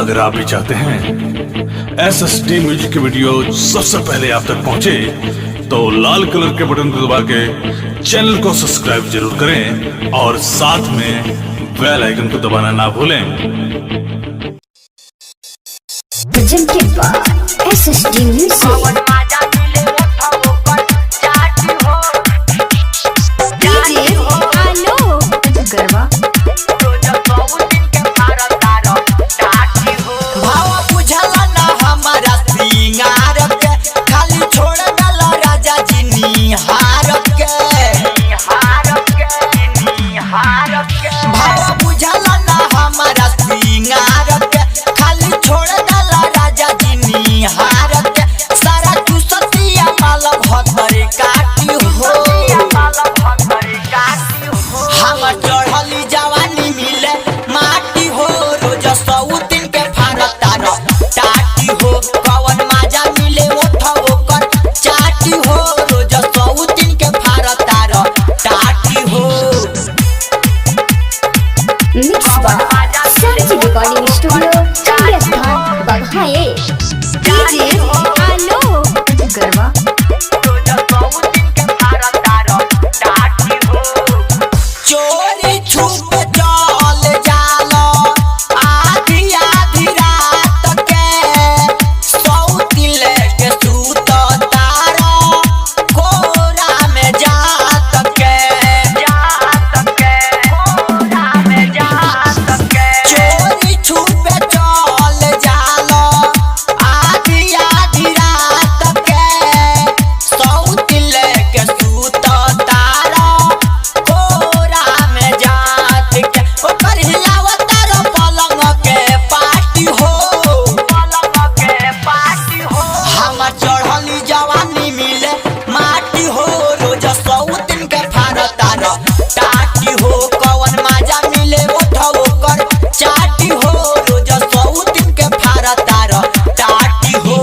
अगर आप भी चाहते हैं SSD म्यूजिक की वीडियो सबसे पहले आप तक पहुंचे, तो लाल कलर के बटन को दबा के चैनल को सब्सक्राइब जरूर करें और साथ में बेल आइकन को दबाना ना भूलें। SSD music recording studio Chandi Sthan बघाए। DJ आलो गरबा चोरी छुप चल जालो आधी आधी रात के सौती लेके सूत तारो कोरा में जात के कोरा में जात के चोरी छुप चल जालो आधी आधी रात के सौती लेके सूत तारो कोरा में जात के ओकर हिलावत रो पलंग के पार्टी हो हमर चढ़ली जवानी मिले माटी हो रोज सौतिन के फारता रो टाटी हो कवन माजा मिले उठाओ कर चाटी हो रोज सौतिन के फारता रो टाटी हो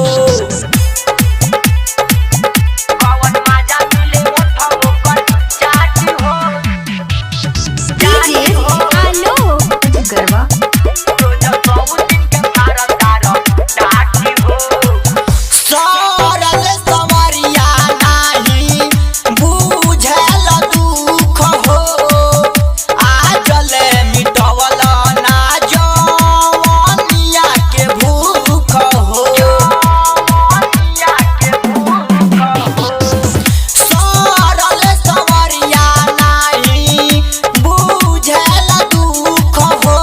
कवन माजा मिले उठाओ कर चाटी हो डीजे आलो गरबा सरल संवरिया नाही बुझल दुख हो आजले मिटवल ना जवनिया के भूख हो सरल संवरिया नाही बुझल दुख हो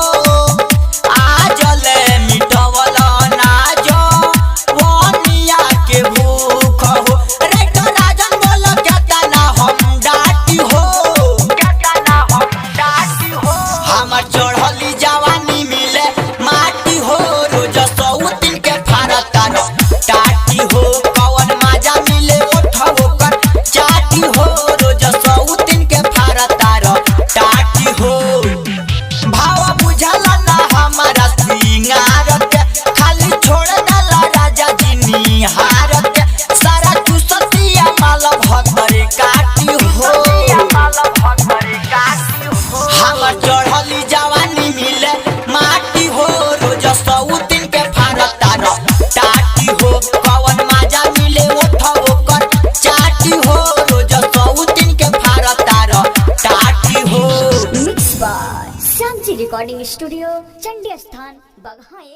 आजले मिटवल ना जवनिया के भूख हो रे तो राजन बोल केतना हम डाटी हो हमर चढ़ली जवानी मिले माटी हो रोज सौतिन के फारता रो टाटी हो कवन माजा मिले उठाओ कर चाटी हो रोज सौतिन के फारता रो टाटी हो भाव बुझल ना हमारा सिंगार के खाली छोड़ दला राजा जी निहार के सारा चुसतिया माल भतरे काटी हो हमर चढ़ली जवानी मिले माटी हो रोज सौतिन के फारता रो टाटी हो कवन माजा मिले उठाओ कर चाटी हो रोज सौतिन के फारता रो टाटी हो। Mix by Shanti recording studio Chandi Sthan बघाए।